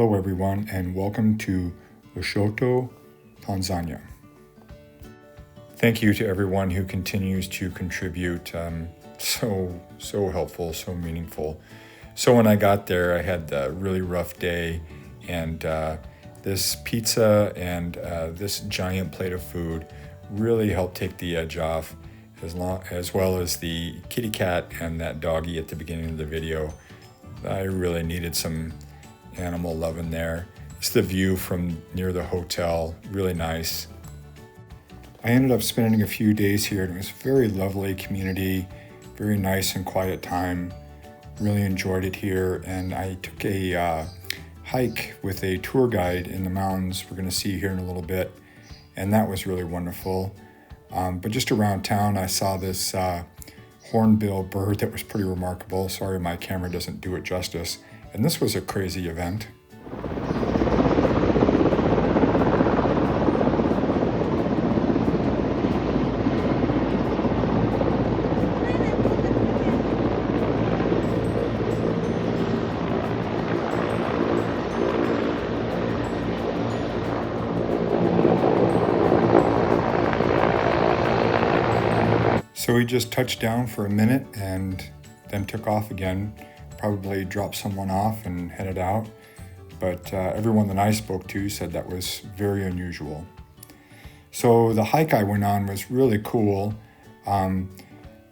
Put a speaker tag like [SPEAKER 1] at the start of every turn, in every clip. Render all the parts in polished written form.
[SPEAKER 1] Hello everyone and welcome to Lushoto, Tanzania. Thank you to everyone who continues to contribute. So helpful, so meaningful. So when I got there, I had a really rough day, and this pizza and this giant plate of food really helped take the edge off, as well as the kitty cat and that doggy at the beginning of the video. I really needed some animal love in there. It's the view from near the hotel, really nice. I ended up spending a few days here, and it was a very lovely community, very nice and quiet time. Really enjoyed it here, and I took a hike with a tour guide in the mountains we're going to see here in a little bit, and that was really wonderful. But just around town I saw this hornbill bird that was pretty remarkable. Sorry my camera doesn't do it justice, and this was a crazy event. So we just touched down for a minute and then took off again, probably dropped someone off and headed out. But everyone that I spoke to said that was very unusual. So the hike I went on was really cool.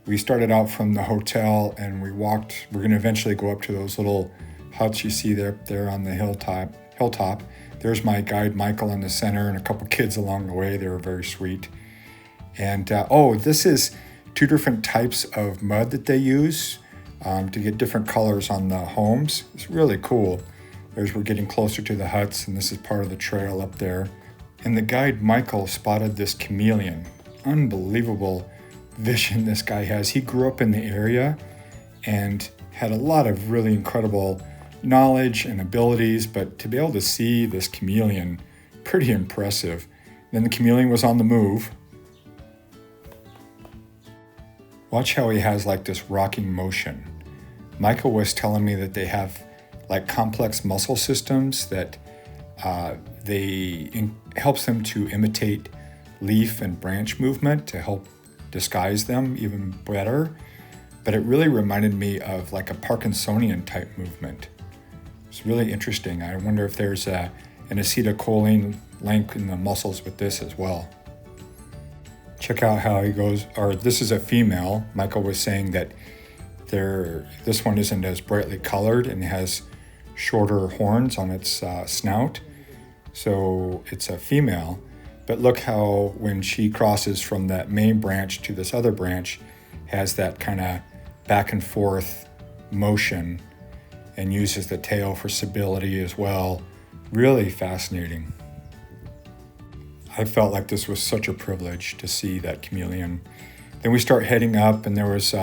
[SPEAKER 1] We started out from the hotel and we walked. We're going to eventually go up to those little huts you see there on the hilltop. There's my guide Michael in the center and a couple kids along the way. They were very sweet. And this is 2 different types of mud that they use to get different colors on the homes. It's really cool. As we're getting closer to the huts, and this is part of the trail up there. And the guide Michael spotted this chameleon. Unbelievable vision this guy has. He grew up in the area and had a lot of really incredible knowledge and abilities, but to be able to see this chameleon, pretty impressive. Then the chameleon was on the move. Watch how he has like this rocking motion. Michael was telling me that they have like complex muscle systems that helps them to imitate leaf and branch movement to help disguise them even better. But it really reminded me of like a Parkinsonian type movement. It's really interesting. I wonder if there's an acetylcholine link in the muscles with this as well. Check out how he goes, or this is a female. Michael was saying that this one isn't as brightly colored and has shorter horns on its snout. So it's a female. But look how when she crosses from that main branch to this other branch, has that kind of back and forth motion and uses the tail for stability as well. Really fascinating. I felt like this was such a privilege to see that chameleon. Then we start heading up, and there was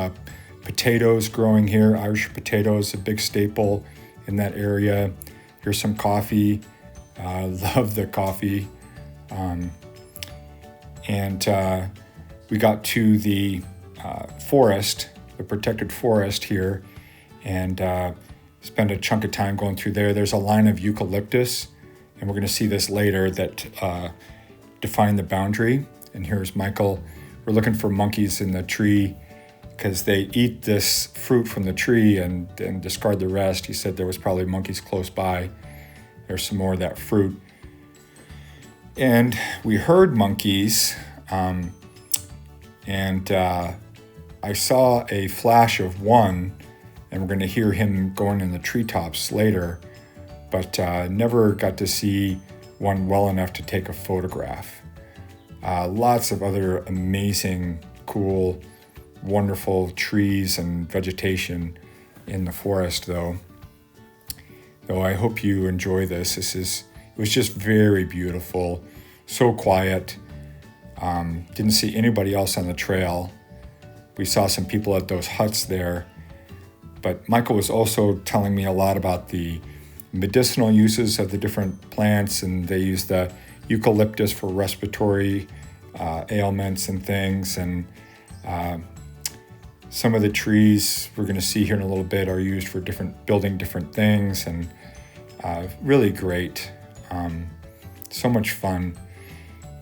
[SPEAKER 1] potatoes growing here. Irish potatoes, a big staple in that area. Here's some coffee. Love the coffee. We got to the forest, the protected forest here, and spent a chunk of time going through there. There's a line of eucalyptus, and we're going to see this later, that define the boundary. And here's Michael. We're looking for monkeys in the tree because they eat this fruit from the tree and discard the rest. He said there was probably monkeys close by. There's some more of that fruit. And we heard monkeys, I saw a flash of one, and we're going to hear him going in the treetops later, but never got to see one well enough to take a photograph. Lots of other amazing, cool, wonderful trees and vegetation in the forest though. So I hope you enjoy this. It was just very beautiful, so quiet. Didn't see anybody else on the trail. We saw some people at those huts there, but Michael was also telling me a lot about the medicinal uses of the different plants, and they use the eucalyptus for respiratory ailments and things, and some of the trees we're going to see here in a little bit are used for building different things, and Really great. So much fun.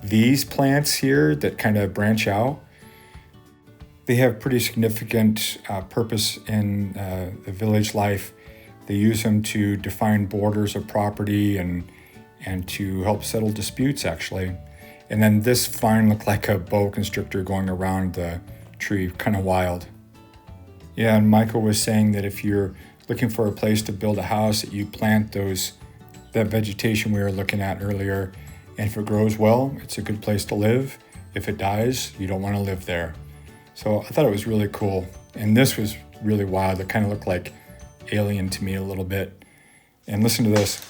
[SPEAKER 1] These plants here that kind of branch out, they have pretty significant purpose in the village life. They use them to define borders of property and to help settle disputes, actually. And then this vine looked like a boa constrictor going around the tree, kind of wild. Yeah, and Michael was saying that if you're looking for a place to build a house, that you plant that vegetation we were looking at earlier, and if it grows well, it's a good place to live. If it dies, you don't want to live there. So I thought it was really cool. And this was really wild. It kind of looked like alien to me a little bit. And listen to this.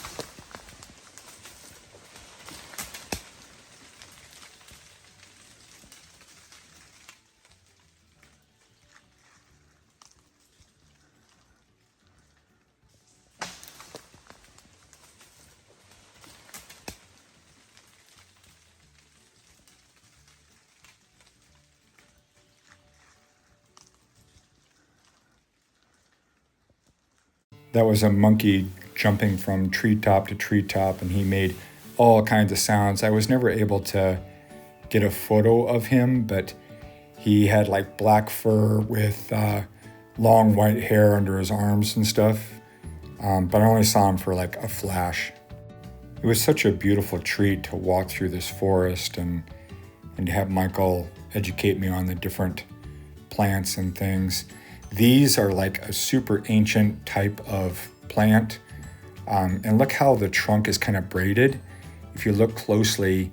[SPEAKER 1] That was a monkey jumping from treetop to treetop, and he made all kinds of sounds. I was never able to get a photo of him, but he had like black fur with long white hair under his arms and stuff. But I only saw him for like a flash. It was such a beautiful treat to walk through this forest and to have Michael educate me on the different plants and things. These are like a super ancient type of plant. And look how the trunk is kind of braided. If you look closely,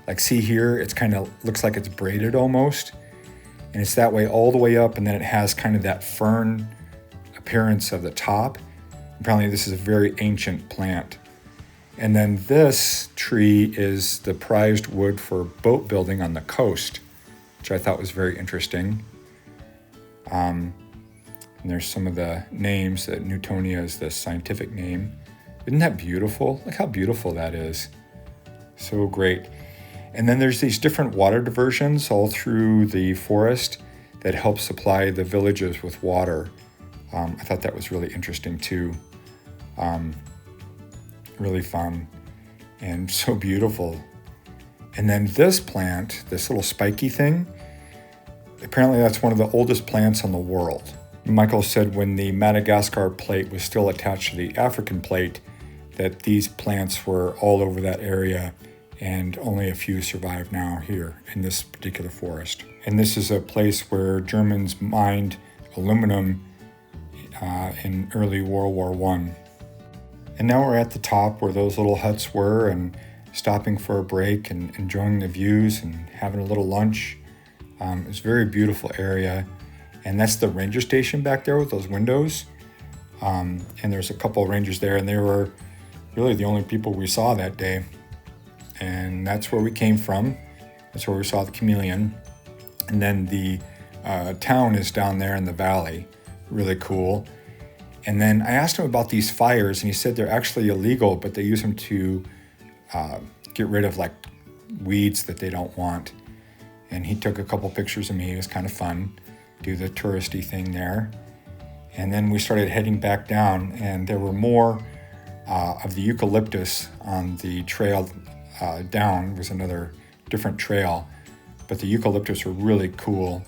[SPEAKER 1] like see here, it's kind of looks like it's braided almost. And it's that way all the way up, and then it has kind of that fern appearance of the top. Apparently this is a very ancient plant. And then this tree is the prized wood for boat building on the coast, which I thought was very interesting. And there's some of the names that Newtonia is the scientific name. Isn't that beautiful? Look how beautiful that is. So great. And then there's these different water diversions all through the forest that help supply the villages with water. I thought that was really interesting too. Really fun and so beautiful. And then this plant, this little spiky thing, apparently that's one of the oldest plants in the world. Michael said when the Madagascar plate was still attached to the African plate, that these plants were all over that area and only a few survive now here in this particular forest. And this is a place where Germans mined aluminum in early World War I. And now we're at the top where those little huts were and stopping for a break and enjoying the views and having a little lunch. It's a very beautiful area. And that's the ranger station back there with those windows. And there's a couple of rangers there, and they were really the only people we saw that day. And that's where we came from. That's where we saw the chameleon. And then the town is down there in the valley. Really cool. And then I asked him about these fires, and he said they're actually illegal, but they use them to get rid of like weeds that they don't want. And he took a couple pictures of me. It was kind of fun. Do the touristy thing there. And then we started heading back down, and there were more of the eucalyptus on the trail down. It was another different trail, but the eucalyptus were really cool.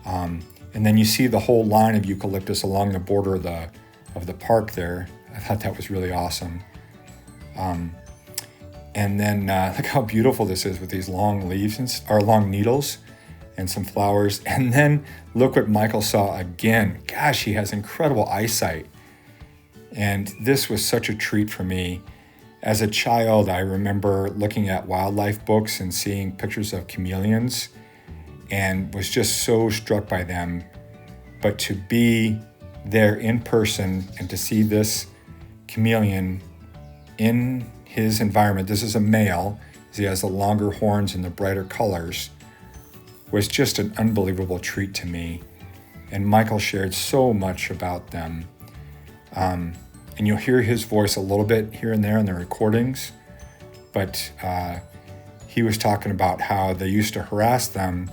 [SPEAKER 1] And then you see the whole line of eucalyptus along the border of the park there. I thought that was really awesome. And then look how beautiful this is with these long leaves or long needles and some flowers. And then look what Michael saw again. Gosh, he has incredible eyesight. And this was such a treat for me. As a child, I remember looking at wildlife books and seeing pictures of chameleons and was just so struck by them. But to be there in person and to see this chameleon in his environment, this is a male, he has the longer horns and the brighter colors, was just an unbelievable treat to me. And Michael shared so much about them. And you'll hear his voice a little bit here and there in the recordings, but he was talking about how they used to harass them,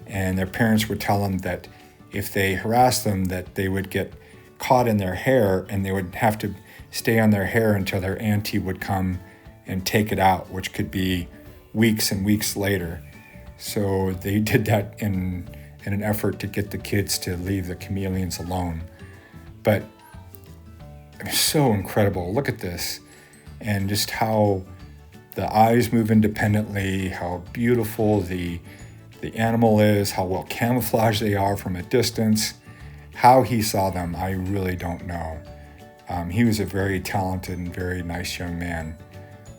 [SPEAKER 1] and their parents would tell them that if they harassed them, that they would get caught in their hair and they would have to stay on their hair until their auntie would come and take it out, which could be weeks and weeks later. So they did that in an effort to get the kids to leave the chameleons alone. But it's so incredible. Look at this. And just how the eyes move independently, how beautiful the animal is, how well camouflaged they are from a distance. How he saw them, I really don't know. He was a very talented and very nice young man.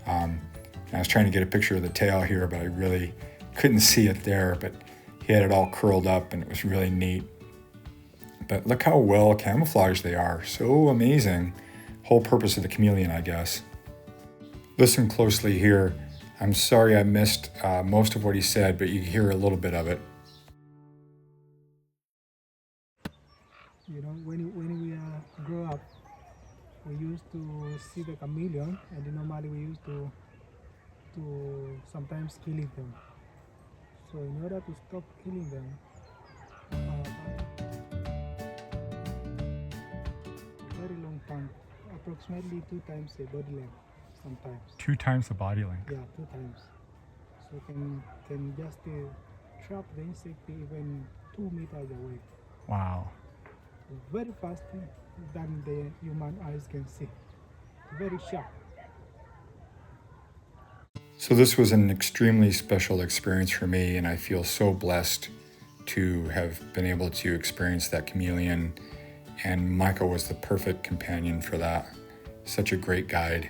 [SPEAKER 1] I was trying to get a picture of the tail here, but I really couldn't see it there, but he had it all curled up and it was really neat. But look how well camouflaged they are. So amazing. Whole purpose of the chameleon, I guess. Listen closely here. I'm sorry I missed most of what he said, but you can hear a little bit of it.
[SPEAKER 2] You know, when we grow up, we used to see the chameleon, and normally we used to sometimes killing them. So in order to stop killing them, very long time, approximately 2 times a body length, sometimes.
[SPEAKER 1] 2 times the body length.
[SPEAKER 2] Yeah, 2 times. So can just trap the insect even 2 meters away.
[SPEAKER 1] Wow.
[SPEAKER 2] Very fast than the human eyes can see. Very sharp.
[SPEAKER 1] So this was an extremely special experience for me, and I feel so blessed to have been able to experience that chameleon, and Michael was the perfect companion for that. Such a great guide.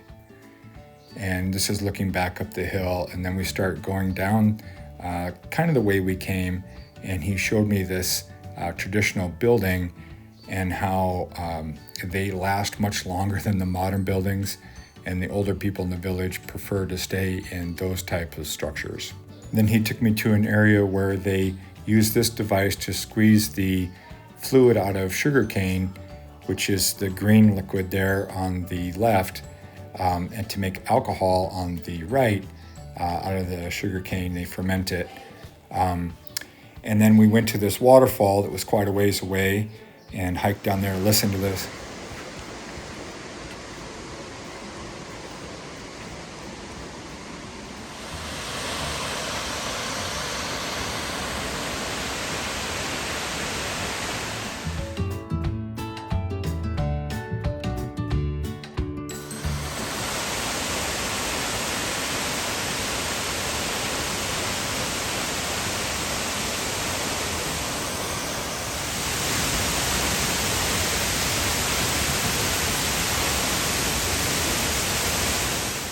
[SPEAKER 1] And this is looking back up the hill, and then we start going down kind of the way we came, and he showed me this traditional building and how they last much longer than the modern buildings, and the older people in the village prefer to stay in those types of structures. Then he took me to an area where they use this device to squeeze the fluid out of sugarcane, which is the green liquid there on the left, and to make alcohol on the right out of the sugarcane. They ferment it. And then we went to this waterfall that was quite a ways away and hiked down there. Listen to this.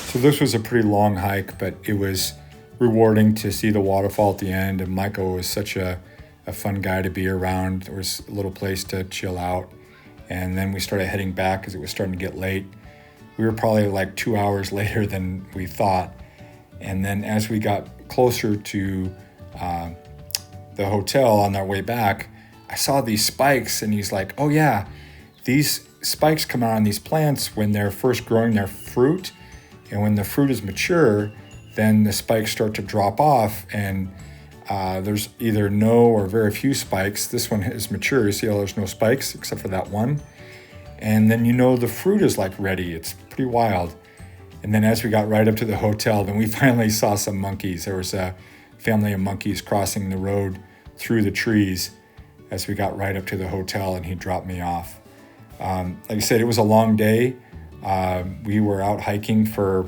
[SPEAKER 1] So this was a pretty long hike, but it was rewarding to see the waterfall at the end. And Michael was such a fun guy to be around. There was a little place to chill out. And then we started heading back because it was starting to get late. We were probably like 2 hours later than we thought. And then as we got closer to the hotel on our way back, I saw these spikes, and he's like, oh yeah, these spikes come out on these plants when they're first growing their fruit. And when the fruit is mature, then the spikes start to drop off, and there's either no or very few spikes. This one is mature. You see how there's no spikes except for that one. And then you know the fruit is like ready. It's pretty wild. And then as we got right up to the hotel, then we finally saw some monkeys. There was a family of monkeys crossing the road through the trees as we got right up to the hotel, and he dropped me off. Like I said, it was a long day. We were out hiking for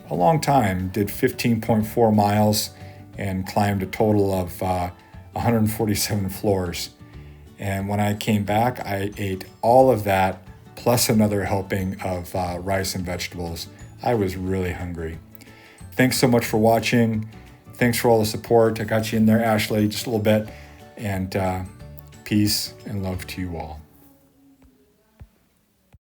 [SPEAKER 1] a long time, did 15.4 miles and climbed a total of 147 floors. And when I came back, I ate all of that plus another helping of rice and vegetables. I was really hungry. Thanks so much for watching. Thanks for all the support. I got you in there, Ashley, just a little bit. And peace and love to you all.